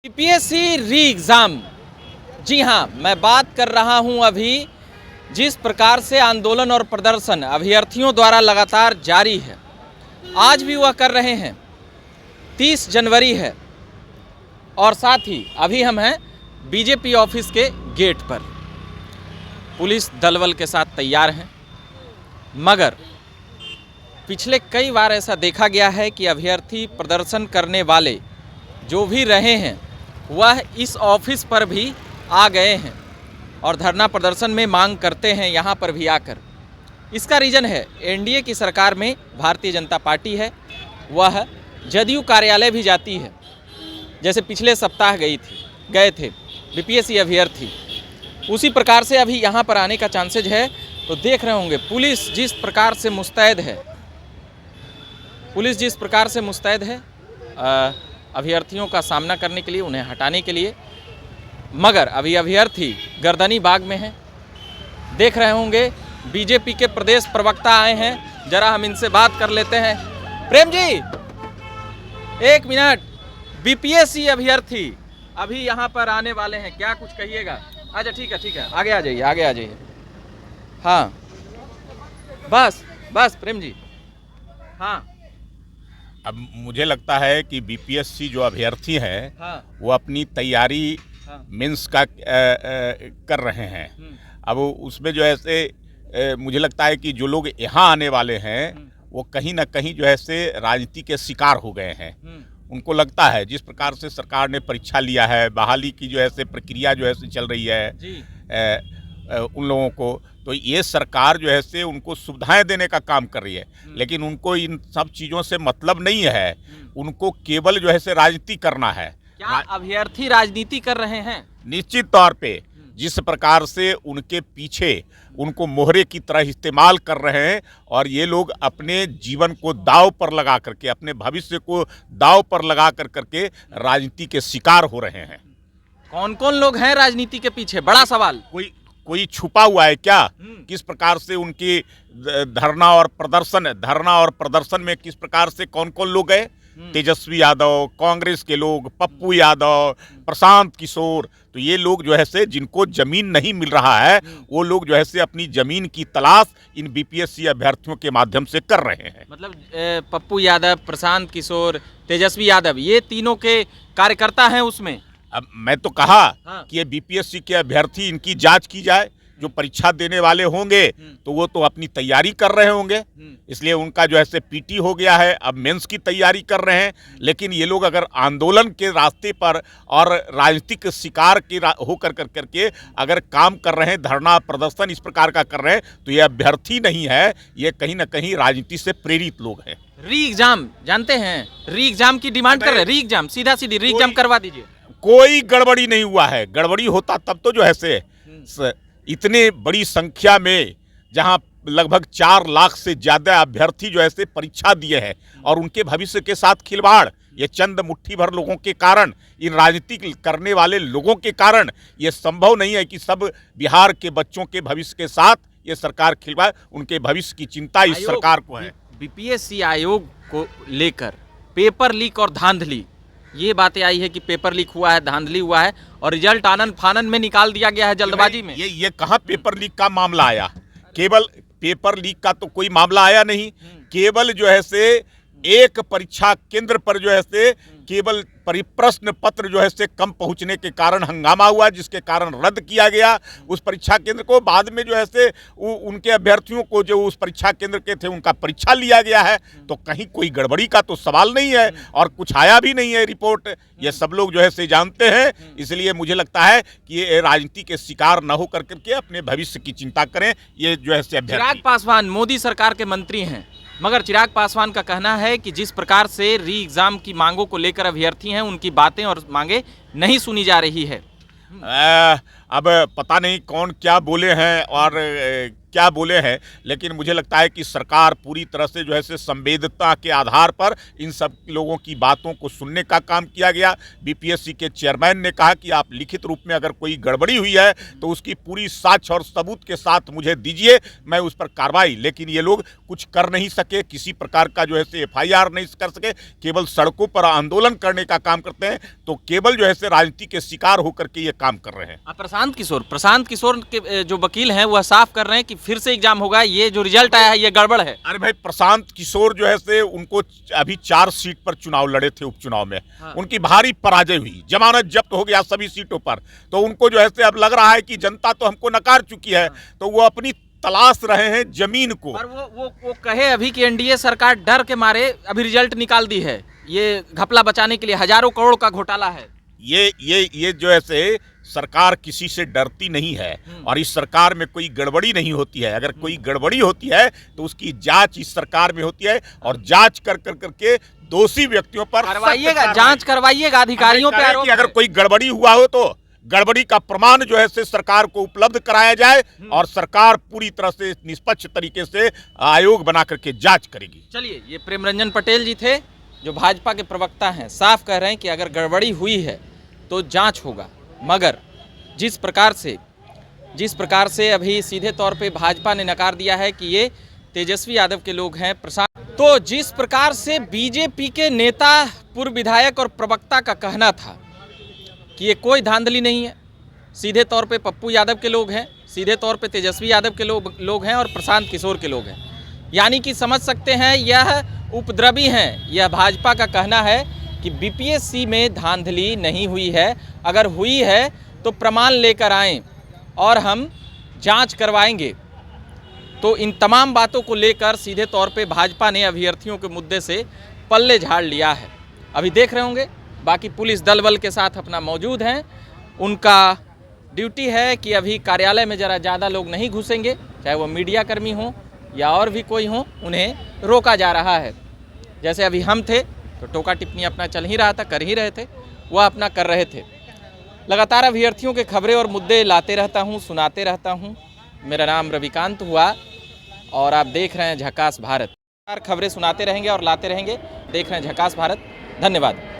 UPSC री exam. जी हाँ, मैं बात कर रहा हूँ अभी जिस प्रकार से आंदोलन और प्रदर्शन अभ्यर्थियों द्वारा लगातार जारी है, आज भी वह कर रहे हैं। 30 जनवरी है और साथ ही अभी हम हैं बीजेपी ऑफिस के गेट पर। पुलिस दलबल के साथ तैयार हैं, मगर पिछले कई बार ऐसा देखा गया है कि अभ्यर्थी प्रदर्शन करने वाले जो भी रहे हैं वह इस ऑफिस पर भी आ गए हैं और धरना प्रदर्शन में मांग करते हैं यहाँ पर भी आकर। इसका रीज़न है एनडीए की सरकार में भारतीय जनता पार्टी है, वह जदयू कार्यालय भी जाती है। जैसे पिछले सप्ताह गए थे बीपीएससी अभ्यर्थी, उसी प्रकार से अभी यहाँ पर आने का चांसेज है। तो देख रहे होंगे पुलिस जिस प्रकार से मुस्तैद है अभ्यर्थियों का सामना करने के लिए, उन्हें हटाने के लिए, मगर अभी अभ्यर्थी गर्दनी बाग में हैं। देख रहे होंगे बीजेपी के प्रदेश प्रवक्ता आए हैं, जरा हम इनसे बात कर लेते हैं। प्रेम जी, एक मिनट। बीपीएससी अभ्यर्थी अभी यहाँ पर आने वाले हैं, क्या कुछ कहिएगा? अच्छा ठीक है, आगे आ जाइए। हाँ बस प्रेम जी। हाँ, अब मुझे लगता है कि बीपीएससी जो अभ्यर्थी हैं, हाँ, वो अपनी तैयारी हाँ, मेंस का कर रहे हैं। अब उसमें जो है से मुझे लगता है कि जो लोग यहाँ आने वाले हैं वो कहीं ना कहीं जो है से राजनीति के शिकार हो गए हैं। उनको लगता है जिस प्रकार से सरकार ने परीक्षा लिया है, बहाली की जो है से प्रक्रिया जो है से चल रही है जी। उन लोगों को, तो ये सरकार जो है से उनको सुविधाएं देने का काम कर रही है, लेकिन उनको इन सब चीज़ों से मतलब नहीं है। उनको केवल जो है से राजनीति करना है। क्या अभ्यर्थी राजनीति कर रहे हैं? निश्चित तौर पे जिस प्रकार से उनके पीछे उनको मोहरे की तरह इस्तेमाल कर रहे हैं और ये लोग अपने जीवन को दांव पर लगा करके, अपने भविष्य को दांव पर लगा करके राजनीति के शिकार हो रहे हैं। कौन कौन लोग हैं राजनीति के पीछे? बड़ा सवाल। कोई छुपा हुआ है क्या? किस प्रकार से उनकी धरना और प्रदर्शन में किस प्रकार से कौन कौन लोग गए? तेजस्वी यादव, कांग्रेस के लोग, पप्पू यादव, प्रशांत किशोर, तो ये लोग जो है से जिनको जमीन नहीं मिल रहा है वो लोग जो है से अपनी जमीन की तलाश इन बीपीएससी अभ्यर्थियों के माध्यम से कर रहे हैं। मतलब पप्पू यादव, प्रशांत किशोर, तेजस्वी यादव, ये तीनों के कार्यकर्ता हैं उसमें। अब मैं तो कहा हाँ। कि ये बीपीएससी के अभ्यर्थी, इनकी जांच की जाए। जो परीक्षा देने वाले होंगे तो वो तो अपनी तैयारी कर रहे होंगे, इसलिए उनका जो है से पीटी हो गया है, अब मेंस की तैयारी कर रहे हैं। लेकिन ये लोग अगर आंदोलन के रास्ते पर और राजनीतिक शिकार के होकर करके अगर काम कर रहे हैं, धरना प्रदर्शन इस प्रकार का कर रहे हैं, तो ये अभ्यर्थी नहीं है, ये कहीं ना कहीं राजनीति से प्रेरित लोग हैं। री एग्जाम जानते हैं? री एग्जाम की डिमांड कर रहे हैं। री एग्जाम, सीधा सीधी री एग्जाम करवा दीजिए। कोई गड़बड़ी नहीं हुआ है। गड़बड़ी होता तब तो जो है से इतने बड़ी संख्या में, जहां लगभग 4 लाख से ज़्यादा अभ्यर्थी जो है से परीक्षा दिए हैं और उनके भविष्य के साथ खिलवाड़, ये चंद मुट्ठी भर लोगों के कारण, इन राजनीति करने वाले लोगों के कारण ये संभव नहीं है कि सब बिहार के बच्चों के भविष्य के साथ ये सरकार खिलवाए। उनके भविष्य की चिंता इस सरकार को है। बीपीएससी आयोग को लेकर पेपर लीक और धांधली, ये बातें आई है कि पेपर लीक हुआ है, धांधली हुआ है और रिजल्ट आनन फानन में निकाल दिया गया है जल्दबाजी में। ये कहाँ पेपर लीक का मामला आया? केवल पेपर लीक का तो कोई मामला आया नहीं। केवल जो है से एक परीक्षा केंद्र पर जो है से केवल परिप्रश्न पत्र जो है से कम पहुंचने के कारण हंगामा हुआ, जिसके कारण रद्द किया गया उस परीक्षा केंद्र को। बाद में जो है से उनके अभ्यर्थियों को जो उस परीक्षा केंद्र के थे उनका परीक्षा लिया गया है। तो कहीं कोई गड़बड़ी का तो सवाल नहीं है और कुछ आया भी नहीं है रिपोर्ट। ये सब लोग जो है से जानते हैं, इसलिए मुझे लगता है कि ये राजनीति के शिकार न हो करके अपने भविष्य की चिंता करें। ये जो है से चिराग पासवान मोदी सरकार के मंत्री हैं, मगर चिराग पासवान का कहना है कि जिस प्रकार से री एग्जाम की मांगों को लेकर अभ्यर्थी हैं, उनकी बातें और मांगे नहीं सुनी जा रही है। अब पता नहीं कौन क्या बोले हैं और क्या बोले हैं, लेकिन मुझे लगता है कि सरकार पूरी तरह से जो है से संवेदना के आधार पर इन सब लोगों की बातों को सुनने का काम किया गया। बीपीएससी के चेयरमैन ने कहा कि आप लिखित रूप में अगर कोई गड़बड़ी हुई है तो उसकी पूरी साक्ष्य और सबूत के साथ मुझे दीजिए, मैं उस पर कार्रवाई। लेकिन ये लोग कुछ कर नहीं सके, किसी प्रकार का जो है से FIR नहीं कर सके, केवल सड़कों पर आंदोलन करने का काम करते हैं, तो केवल जो है से राजनीति के शिकार होकर के ये काम कर रहे हैं। प्रशांत किशोर के जो वकील हैं वह साफ कर रहे हैं कि फिर से एग्जाम होगा, ये जो रिजल्ट आया है ये गड़बड़ है। अरे भाई, प्रशांत किशोर जो है से उनको अभी 4 सीट पर चुनाव लड़े थे उपचुनाव में, हाँ। उनकी भारी पराजय हुई, जमानत जब्त हो गया सभी सीटों पर, तो उनको जो है से अब लग रहा है कि जनता तो हमको नकार चुकी है, तो वो अपनी तलाश रहे हैं जमीन को। और वो कहे अभी कि एनडीए सरकार डर के मारे अभी रिजल्ट निकाल दी है, ये घपला बचाने के लिए हजारों करोड़ का घोटाला है। ये जो है से सरकार किसी से डरती नहीं है, और इस सरकार में कोई गड़बड़ी नहीं होती है। अगर कोई गड़बड़ी होती है तो उसकी जांच इस सरकार में होती है, और जांच कर करके दोषी व्यक्तियों पर करवाइएगा, जांच करवाइएगा, अधिकारियों पे आरोप अगर कोई गड़बड़ी हुआ हो तो गड़बड़ी का प्रमाण जो है से सरकार को उपलब्ध कराया जाए, और सरकार पूरी तरह से निष्पक्ष तरीके से आयोग बना करके जांच करेगी। चलिए, ये प्रेम रंजन पटेल जी थे जो भाजपा के प्रवक्ता हैं, साफ कह रहे हैं कि अगर गड़बड़ी हुई है तो जांच होगा। मगर जिस प्रकार से अभी सीधे तौर पे भाजपा ने नकार दिया है कि ये तेजस्वी यादव के लोग हैं, तो जिस प्रकार से बीजेपी के नेता, पूर्व विधायक और प्रवक्ता का कहना था कि ये कोई धांधली नहीं है, सीधे तौर पे पप्पू यादव के लोग हैं, सीधे तौर पे तेजस्वी यादव के लोग हैं और प्रशांत किशोर के लोग हैं, यानी कि समझ सकते हैं यह उपद्रवी हैं। यह भाजपा का कहना है कि बीपीएससी में धांधली नहीं हुई है, अगर हुई है तो प्रमाण लेकर आएं और हम जांच करवाएंगे। तो इन तमाम बातों को लेकर सीधे तौर पे भाजपा ने अभ्यर्थियों के मुद्दे से पल्ले झाड़ लिया है। अभी देख रहे होंगे बाकी पुलिस दल बल के साथ अपना मौजूद हैं, उनका ड्यूटी है कि अभी कार्यालय में ज़रा ज़्यादा लोग नहीं घुसेंगे, चाहे वो मीडिया कर्मी हों या और भी कोई हो, उन्हें रोका जा रहा है। जैसे अभी हम थे तो टोका टिप्पणी अपना चल ही रहा था, कर ही रहे थे, वह अपना कर रहे थे। लगातार अभ्यर्थियों के खबरें और मुद्दे लाते रहता हूं, सुनाते रहता हूं। मेरा नाम रविकांत हुआ और आप देख रहे हैं झकास भारत। खबरें सुनाते रहेंगे और लाते रहेंगे, देख रहे हैं झकास भारत। धन्यवाद।